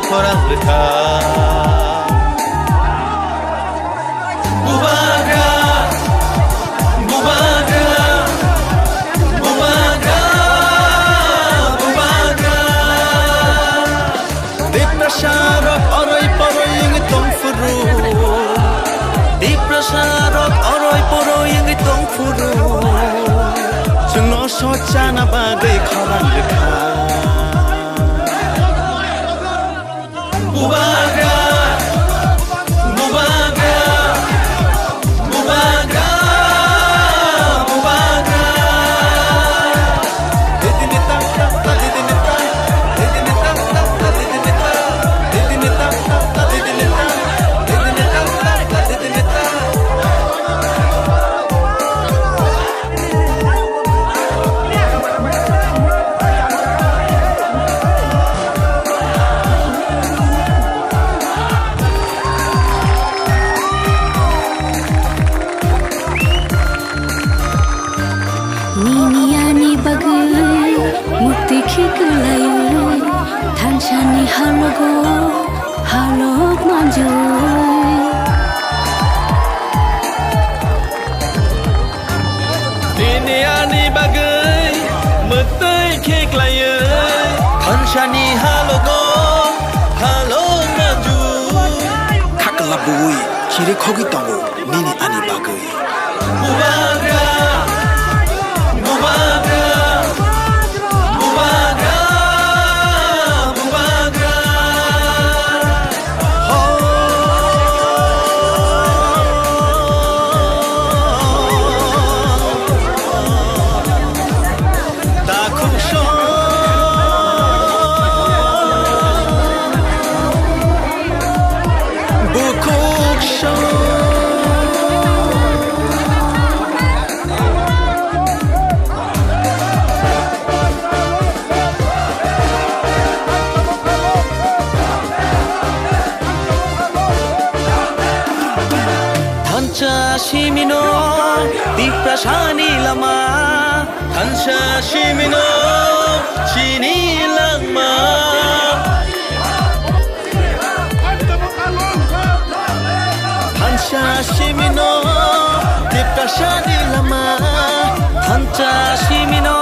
खौरां रोखा Bubaga Bubaga Bubaga Bubaga Deprasarok oroy poroy yung itong furu Deprasarok oroy poroy yung itong furu Sungno socha na bagay khorang rekha Bubaga Bubaga Bubaga Bubaga Didinita didinita didinita didinita didinita didinita didinita didinita Niniani bagai mukti khikulayo thanchani halogo halok manjo Niniani bagai mukti khikulayo thanchani halogo halok manjo Kakalabui kiri khogi tongo nini ani bagai Bubaga Bubaga Bubaga Bubaga Dakusho Bukuksho Thancha shimino diprashani lama Thancha shimino chini lama Thancha shimino diprashani lama Thancha shimino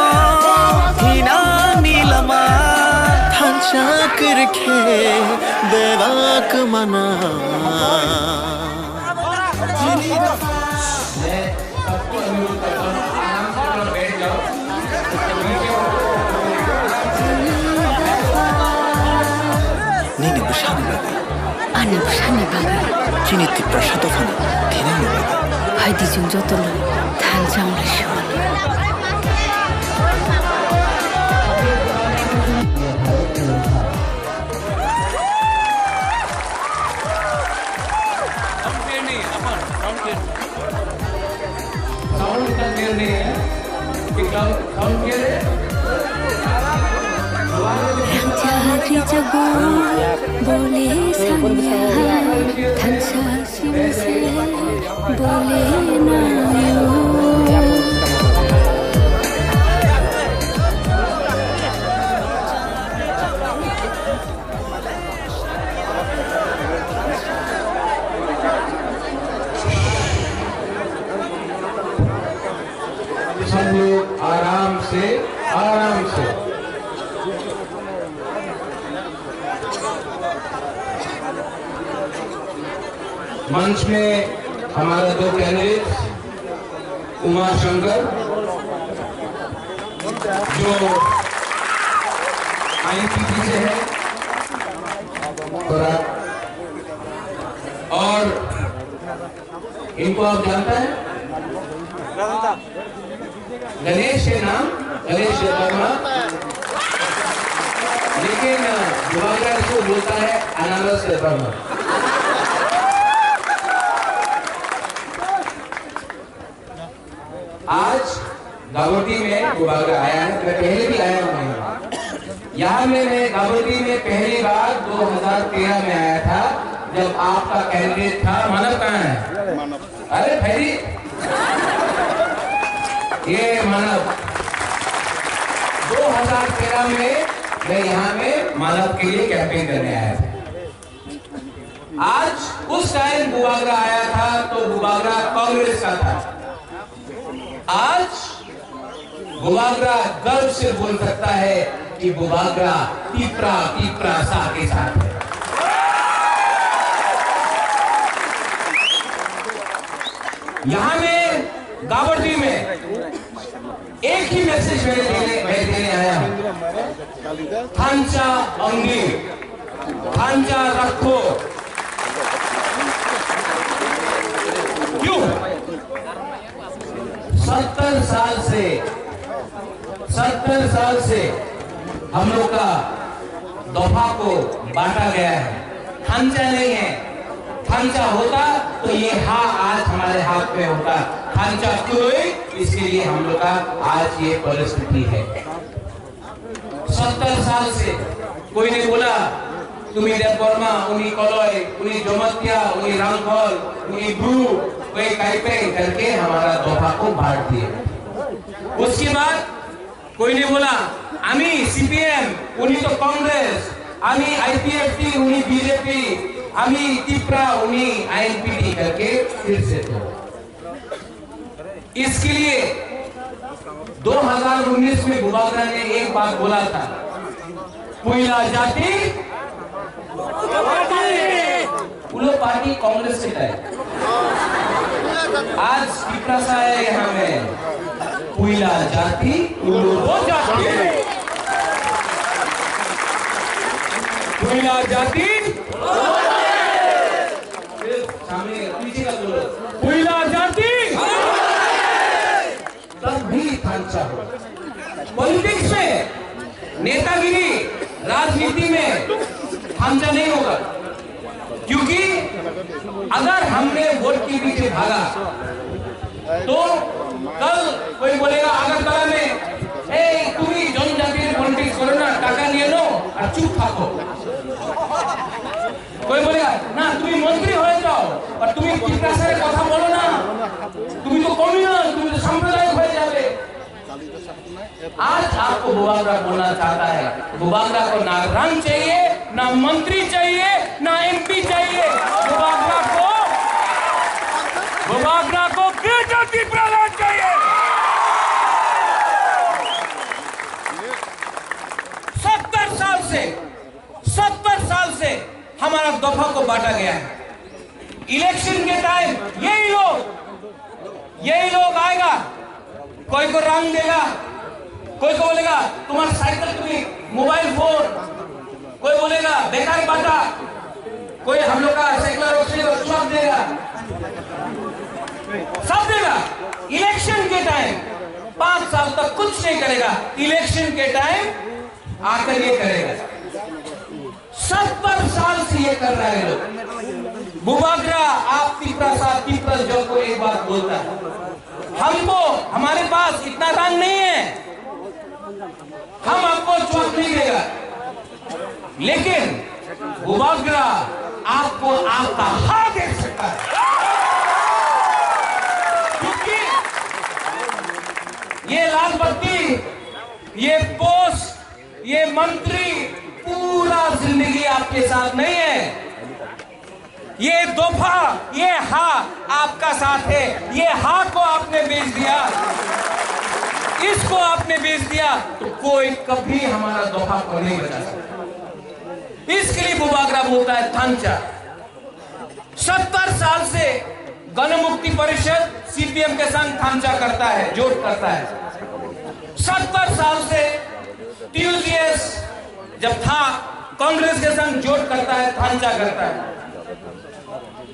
hinani lama Thancha kirkhe devak mana nini bushani bagai ani bushani bagai kini tipra shatofani thenani bagai haidi jung jotolo thanchang rishwan sound इतना clear नहीं है कि sound clear है Jari jago boleh sanya thancha shimse boleh nayo सब लोग आराम से मंच में हमारा दो कैंडिडेट उमा शंकर जो आईपीपी से है और इनको आप जानते हैं गणेश है नाम गणेश वर्मा लेकिन बुबागा इसको बोलता है अनारस वर्मा आज गावटी में बुबागा आया है मैं पहले भी आया हूँ यहाँ में मैं गावटी में पहली बार 2013 में आया था जब आपका कैंडिडेट था मानव कहाँ है अरे फैरी ये मानव 2013 में मैं यहाँ में मानव के लिए कैंपेन करने आया था आज उस टाइम बुबागरा आया था तो बुबागरा कांग्रेस का था। आज बुबागरा गर्व से बोल सकता है कि बुबागरा तिप्रा सा के साथ है। यहां में गाबर्डी में एक ही मैसेज मैं देने आया हूं। थांचा अंगी, थांचा रखो। क्यों? 70 साल से हम लोग का दफा को बांटा गया है। थांचा नहीं है। थांचा होता तो ये आज हमारे हाथ में होता। थांचा क्यों हुई? इसके लिए हम लोग का आज ये परिस्थिति है। 70 साल से कोई ने बोला तुम्हें देवबर्मा, उन्हीं कलय, उन्हीं जमतिया, उन्हीं रामफल, उन्हीं ब्रू, कोई काइपे करके हमारा दफा को बांट दिए। उसके बाद कोई ने बोला आमी सीपीएम, उन्हीं तो कांग्रेस, आमी आईपीएफटी, उन्हीं बीजेपी, आमी तिप्रा, उन्हीं आईएनपीटी करके फिर से तो इसके लिए 2019 में बुबागरा ने एक बात बोला था, पुइला जाति उलो पार्टी कांग्रेस से है। आज तिप्रा सा है यहाँ में पुइला जाति उलो जाति, पुइला जाति सामने पीछे का बोलो, पुइला जाति तब भी थांचा हो। पॉलिटिक्स में, नेतागिरी, राजनीति में थांचा नहीं होगा। क्योंकि अगर हमने वोट के पीछे भागा तो कल कोई बोलेगा अगरतला में तुम्हें जनजाति पॉलिटिक्स करो ना, टाका लिए लो और चुप थाको। कोई बोलेगा ना तुम्हें मंत्री हो जाओ और तुम्हें तिप्रा से कथा बोलो ना, तुम्हें तो कम्युनल, तुम्हें तो सांप्रदायिक हो जावे। आज आपको बुबागरा बोलना चाहता है, बुबागरा को ना रंग चाहिए, ना मंत्री चाहिए, ना एमपी चाहिए। बुबागरा को बीजेपी प्रधान चाहिए। 70 साल से हमारा दफा को बांटा गया है। इलेक्शन के टाइम यही लोग आएगा, कोई को रंग देगा, कोई को बोलेगा तुम्हारा साइकिल, तुम्हें मोबाइल फोन, कोई बोलेगा बेकार बांटा, कोई हम लोग का सेकुलर सब देगा, सब देगा। इलेक्शन के टाइम 5 साल तक कुछ नहीं करेगा, इलेक्शन के टाइम आकर ये करेगा। 70 साल से ये कर रहे हैं लोग। बुबागरा आप तिप्रा जो को एक बात बोलता है, हमको हमारे पास इतना रंग नहीं है, हम आपको चौक नहीं देगा, लेकिन बुबागरा आपको आपका हाथ दे सकता है। क्योंकि ये लाल बत्ती, ये पोस्ट, ये मंत्री पूरा जिंदगी आपके साथ नहीं है। ये दफा, ये हा आपका साथ है। ये हा को आपने बेच दिया, इसको आपने बेच दिया तो कोई कभी हमारा दफा को नहीं बचा सकता। इसके लिए बुबागरा बोलता है थांचा। 70 साल से गण मुक्ति परिषद सीपीएम के संग थांचा करता है, जोड़ करता है। 70 साल से टीयूजीएस जब था कांग्रेस के संग जोड़ करता है, थांचा करता है।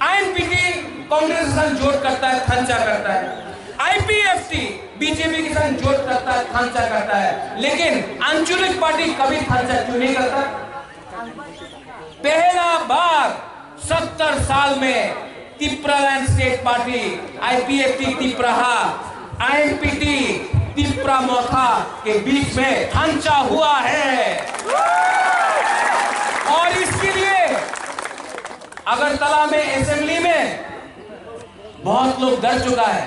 आईएनपीटी कांग्रेस के संग जोड़ करता है, थांचा करता है। आईपीएफटी बीजेपी के संग जोड़ करता है, थांचा करता है। लेकिन आंचलिक पार्टी कभी थांचा क्यों नहीं करता? पहला बार 70 साल में तिप्रालैंड स्टेट पार्टी, आईपीएफटी तिप्राहा, आईएनपीटी तिप्रा मोथा के बीच में थांचा हुआ है। और इसके लिए अगरतला में असेंबली में बहुत लोग डर चुका है।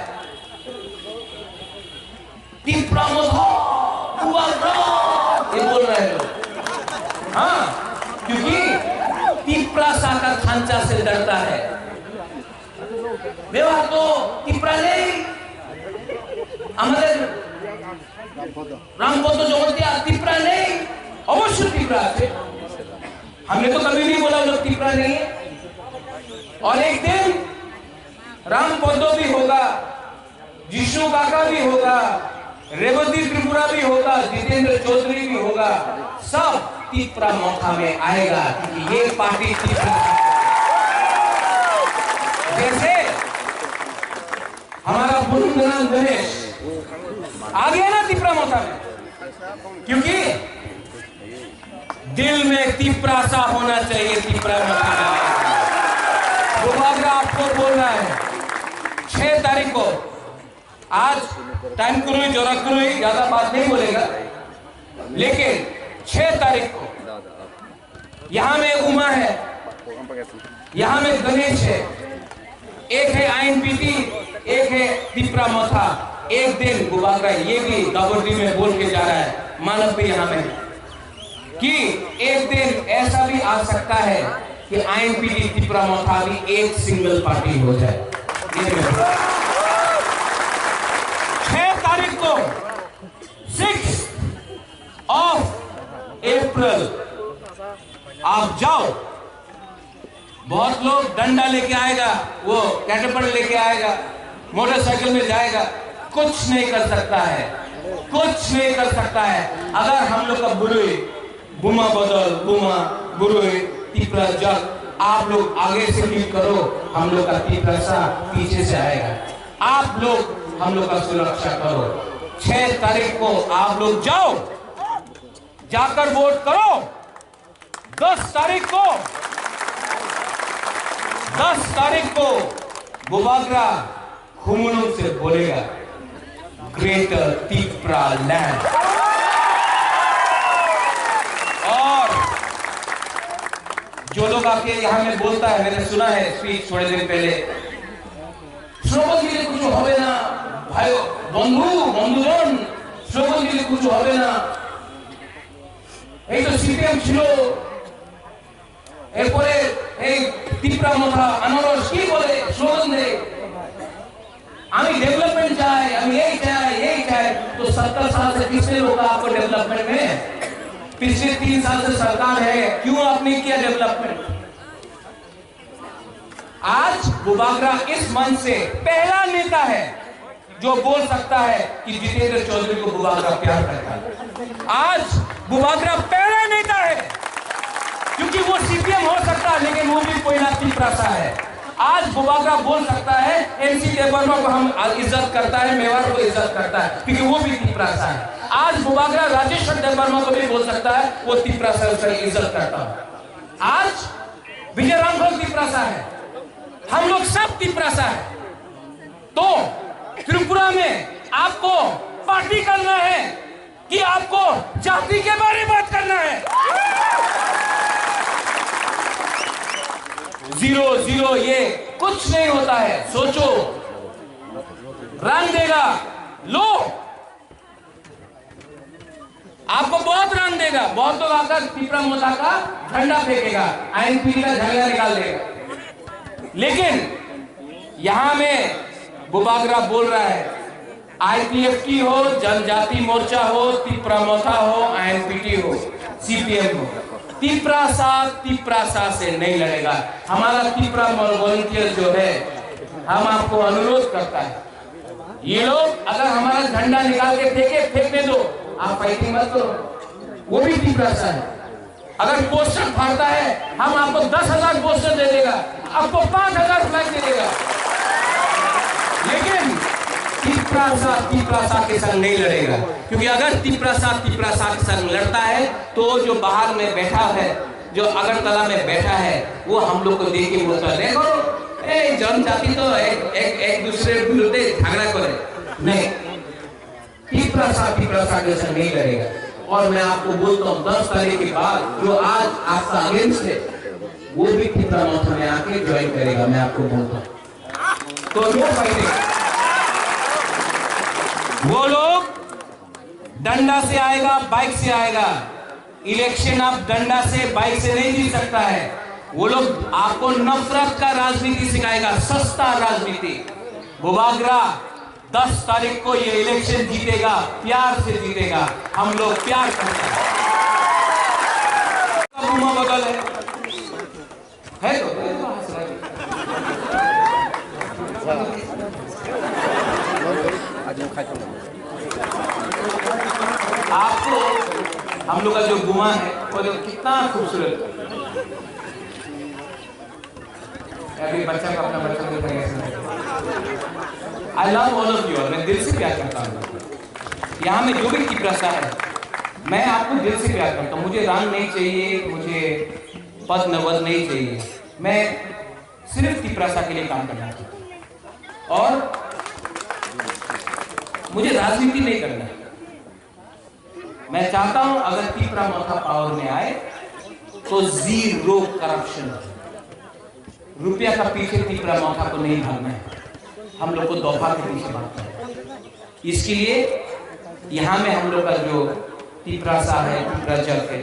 तिप्रा मोथा ये बोल रहे हैं लोग। हाँ, क्योंकि तिप्रा सा का खांचा से डरता है। बेवा तो टिप्रा नहीं আমাদের रामपद जगतिया टिप्रा नहीं, अवश्य टिप्रा है। हमने तो कभी नहीं बोला वो लोग टिप्रा नहीं है। और एक दिन रामपद भी होगा, जिष्णु काका भी होगा, रेवती त्रिपुरा भी होगा, जितेंद्र चौधरी भी होगा, सब टिप्रा मोथा में आएगा क्योंकि ये पार्टी टिप्रा। जैसे हमारा बुलंदनाम गणेश आ गया ना टिप्रा मोथा में, क्योंकि दिल में टिप्रा सा होना चाहिए। टिप्रा मोथा में बुबागरा आपको बोल रहा है 6 तारीख को, आज टाइम करूँ जोरा करूँ ज्यादा बात नहीं बोलेगा, लेकिन 6 तारीख को यहां में उमा है, यहां में गणेश है, एक है आईएनपीटी, एक है टिप्रा मोथा। एक दिन बुबागरा ये भी दाबोटी में बोल के जा रहा है, मानव भी यहां में, कि एक दिन ऐसा भी आ सकता है कि आईएनपीटी टिप्रा मोथा भी एक सिंगल पार्टी हो जाए। 6 तारीख को 6 अप्रैल आप जाओ। बहुत लोग डंडा लेके आएगा, वो कैटरपिलर लेके आएगा, मोटरसाइकिल में जाएगा, कुछ नहीं कर सकता है, कुछ नहीं कर सकता है। अगर हम लोग का बुरुई बुमा बदल बुमा बुरुई टिप्रा जग आप लोग आगे से लीड करो, हम लोग का टिप्रा सा पीछे से आएगा। आप लोग हम लोग का सुरक्षा करो। 6 तारीख को आप लोग जाओ, जाकर वोट करो। 10 तारीख को बुबागरा खुमुलुंग से बोलेगा ग्रेटर टिप्रा लैंड। और जो लोग आके यहाँ में बोलता है, मैंने सुना है स्पीच थोड़े दिन पहले, स्लोगन दिले कुछ होवे ना भाई बंधुजन, स्लोगन दिले कुछ होवे ना, এই তো সিপিএম ছিল, এরপরে এই টিপ্রা মোথা আনারস কি বলে স্লোগান দেয়, আমি डेवलपमेंट चाहे, हम यही चाहे। तो 70 साल से किसने रोका आपको डेवलपमेंट में? पिछले 3 साल से सरकार है, क्यों आपने किया डेवलपमेंट? आज बुबागरा इस मंच से पहला नेता है जो बोल सकता है कि जितेंद्र चौधरी को बुबागरा प्यार करता है। आज बुबागरा पहला नेता है, क्योंकि वो सीपीएम हो सकता है लेकिन वो भी कोई ना टिप्रा सा है। आज बुबागरा बोल सकता है एमसी देववर्मा को हम इज्जत करता है, मेवाड़ को इज्जत करता है, क्योंकि वो भी टिप्रा सा है। आज बुबागरा राजेश्वर देववर्मा को भी बोल सकता है वो टिप्रा सा, उसका इज्जत करता है। आज विजय रामफल टिप्रा सा है, हम लोग सब टिप्रा सा है। तो त्रिपुरा में आपको पार्टी करना है कि आपको जाति के बारे में बात करना है? 0-0 ये कुछ नहीं होता है। सोचो, रंग देगा, लो आपको बहुत रंग देगा। बहुत लोग आकर टिप्रा मोथा का झंडा फेंकेगा, आईएनपीटी का झंडा निकाल देगा। लेकिन यहां में बुबागरा बोल रहा है, आईपीएफटी हो, जनजाति मोर्चा हो, टिप्रा मोथा हो, आईएनपीटी हो, सीपीएम हो, टिप्रा सा से नहीं लड़ेगा। हमारा टिप्रा वॉलंटियर जो है, हम आपको अनुरोध करता है, ये लोग अगर हमारा झंडा निकाल के फेंकने दो, आप फाइटिंग मत करो, वो भी टिप्रा सा है। अगर पोस्टर फाड़ता है, हम आपको 10,000 पोस्टर दे देगा, आपको 5,000 फ्लैग दे देगा, लेकिन टिप्रा सा के संग नहीं लड़ेगा। क्योंकि अगर टिप्रा सा के संग लड़ता है तो जो बाहर में बैठा है, जो अगरतला में बैठा है, वो हम लोग को देख के बोलता है, देखो जनजाति तो एक दूसरे विरुद्ध झगड़ा करे। नहीं, टिप्रा सा के संग नहीं लड़ेगा। और मैं आपको बोलता हूँ 10 तारीख के बाद जो आज आपका अगेंस्ट है, वो भी टिप्रा मोथा में आके ज्वाइन करेगा। मैं आपको बोलता हूँ, तो नो फाइटिंग। वो लोग डंडा से आएगा, बाइक से आएगा। इलेक्शन आप डंडा से बाइक से नहीं जीत सकता है। वो लोग आपको नफरत का राजनीति सिखाएगा, सस्ता राजनीति। बुबागरा 10 तारीख को ये इलेक्शन जीतेगा, प्यार से जीतेगा। हम लोग प्यार करते हैं। बगल है तो आपको हम लोग का जो गुमा है वो तो कितना खूबसूरत। अभी बच्चा का अपना बच्चा देख रहे हैं। I love all of you, मैं दिल से प्यार करता हूँ। यहाँ में जो भी तिपरासा है, मैं आपको दिल से प्यार करता हूँ। मुझे रंग नहीं चाहिए, मुझे पद नवद नहीं चाहिए। मैं सिर्फ तिपरासा के लिए काम करना चाहता हूँ और मुझे राजनीति नहीं करना। मैं चाहता हूं अगर तिपरा मोथा पावर में आए तो जीरो करप्शन। रुपया का पीछे तिपरा मोथा को नहीं भागना है, हम लोग को दफा के पीछे भागना है। इसके लिए यहाँ में हम लोग का जो तिपरासा है, तिपरा जग है,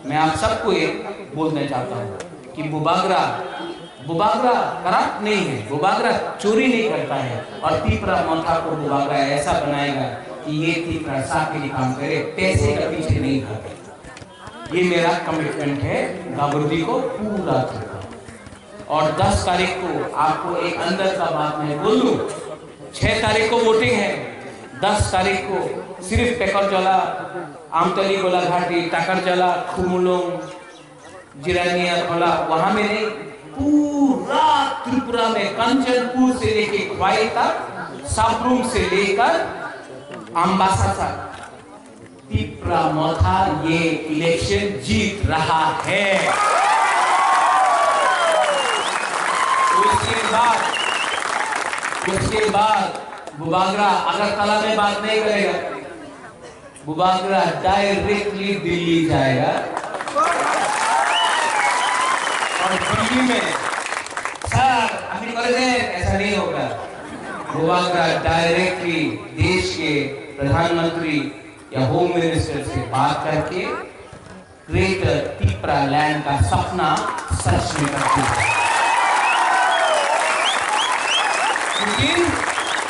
मैं आप सबको ये बोलना चाहता हूँ कि बुबागरा करप्ट नहीं है, बुबागरा चोरी नहीं करता है और तिपरा मोथा को बुबागरा ऐसा बनाएगा कि ये तिपरासा के लिए काम करे, पैसे का पीछे नहीं भागे। ये मेरा कमिटमेंट है गाबर्दी को पूरा करना। और 10 तारीख को आपको एक अंदर का बात मैं बोल दूं, 6 तारीख को वोटिंग है, 10 तारीख को सिर्फ टेकरजला, आमतली गोला घाटी, टाकरजला, खुमुलुंग, जिरानिया खोला, वहां में नहीं, पूरा त्रिपुरा में कंचनपुर से लेके ख्वाई तक, साबरूम से लेकर अम्बासा तक तिपरा मोथा ये इलेक्शन जीत रहा है। उसके बाद बुबागरा अगरतला में बात नहीं करेगा, बुबागरा डायरेक्टली दिल्ली जाएगा और दिल्ली में सर अभी कर दे, ऐसा नहीं होगा। बुबागरा डायरेक्टली देश के प्रधानमंत्री या होम मिनिस्टर से बात करके ग्रेटर तिपरा लैंड का सपना सच में करती है। लेकिन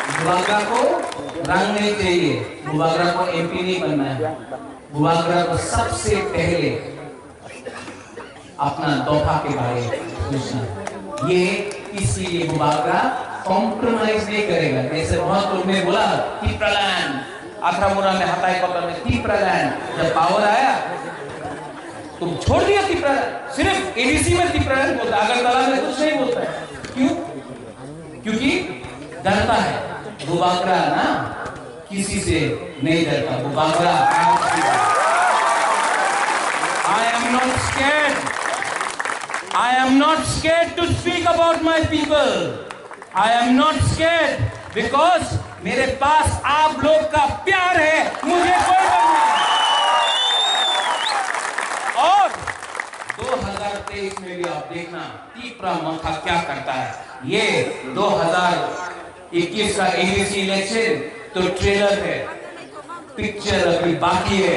बुबागरा को रंग नहीं चाहिए, बुबागरा को एमपी नहीं बनना है। बुबागरा को सबसे पहले अपना दफा के बारे में सोचना। ये इसलिए बुबागरा कॉम्प्रोमाइज नहीं करेगा। जैसे बहुत लोग ने बोला तिपरा लैंड, अथरामुरा में, हताई कोटा में तिपरा लैंड, जब पावर आया तुम छोड़ दिया तिपरा, सिर्फ एडीसी में तिपरा लैंड बोलता, अगरतला में कुछ नहीं बोलता है। क्यों? क्योंकि डरता है। बुबागरा ना किसी से नहीं डरता। Bubagra I am not scared to speak about my people. I am not scared because मेरे पास आप लोग का प्यार है, मुझे कोई डर नहीं। और 2023 में भी आप देखना तिपरा मोथा क्या करता है। ये 2021 का एडीसी इलेक्शन तो ट्रेलर है, पिक्चर अभी बाकी है।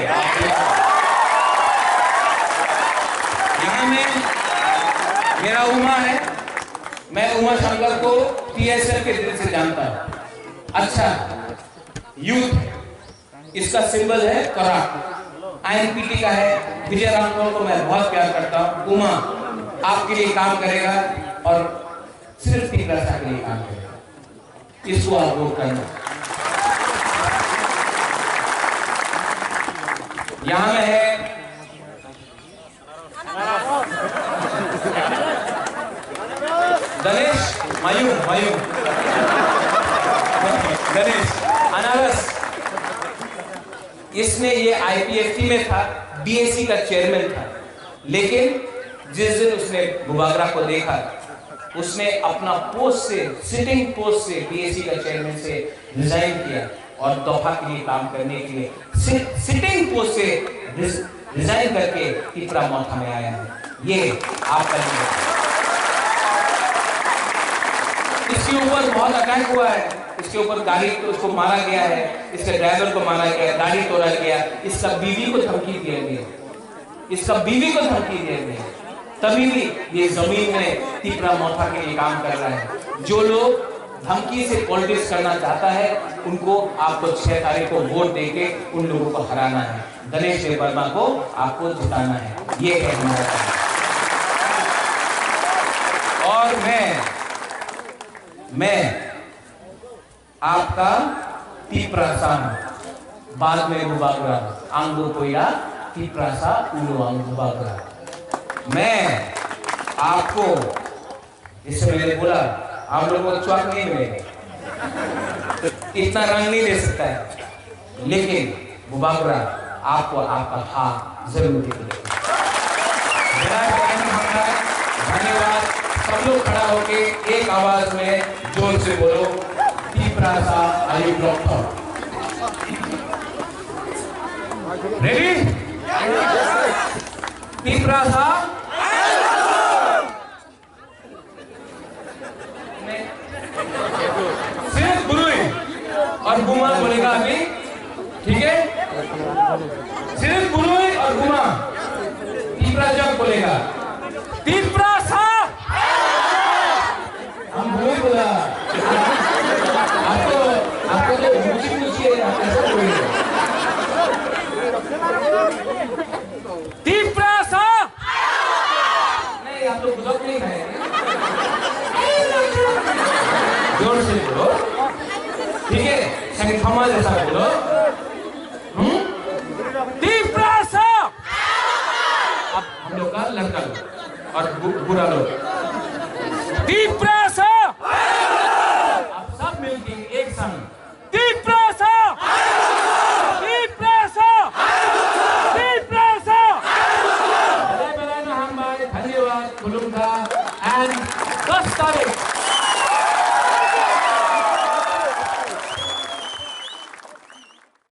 यहाँ में मेरा उमा है, मैं उमा शंकर को टीएसएल के दिल से जानता हूं। अच्छा यूथ, इसका सिंबल है कराट, आईएनपीटी का है। विजय रामगौर को मैं बहुत प्यार करता हूं। उमा आपके लिए काम करेगा और सिर्फ तिपरासा के लिए काम करेगा। इसको आप वोट करना। यहां में है गणेश मयूम गणेश अनारस, इसने ये आईपीएफटी में था, बीएससी का चेयरमैन था, लेकिन जिस दिन उसने बुबागरा को देखा उसने अपना पोस्ट से, सिटिंग पोस्ट से, बीएससी का चेयरमैन से रिजाइन किया और दफा के लिए काम करने के लिए सिटिंग पोस्ट से रिजाइन करके तिपरा मोथा में आया है। ये आपका इसके ऊपर बहुत अटैक हुआ है, इसके ऊपर गाड़ी तो उसको मारा गया है, इसके ड्राइवर को मारा गया, गाड़ी तोड़ा गया, इसका बीवी को धमकी दिया गया, इसका बीवी को धमकी दिया गया। तभी भी ये जमीन में तीपरा मोथा के लिए काम कर रहा है। जो लोग धमकी से पॉलिटिक्स करना चाहता है उनको आपको 6 तारीख को वोट देके उन लोगों को हराना है। गणेश देववर्मा को आपको जिताना है, ये है हमारा काम। और मैं आपका तीपरासा बाद में बुबागरा आंगो कोया तीपरासा उलो आंग बुबागरा। मैं आपको इससे मैंने बोला आप लोगों को च्वाक नहीं मिलेगा, इतना रंग नहीं दे सकता है, लेकिन बुबागरा आपको आपका हाथ जरूर देगा। धन्यवाद। सब लोग खड़ा होके एक आवाज में जोर से बोलो, तीपरासा आर यू डॉक्टर? रेडी? तीपरासा सिर्फ गुरुई और गुमा बोलेगा अभी, ठीक है? सिर्फ गुरुई और गुमा, तीपरा जब बोलेगा तीपरासा, हम गुरुई बोला। आपको जो ऊंची है ऐसा बोलेगा तीपरासा नहीं, आप लोग बुजुर्ग नहीं है, जोर से बोलो, ठीक है? शंखमा जैसा बोलो, तीपरासा। अब हम लोग का लड़का लोग और बुरा लोग, तीपरासा। आप सब मिलके एक संग, तीपरासा, तीपरासा, तीपरासा। धन्यवाद, खुलुमका एंड 10 तारीख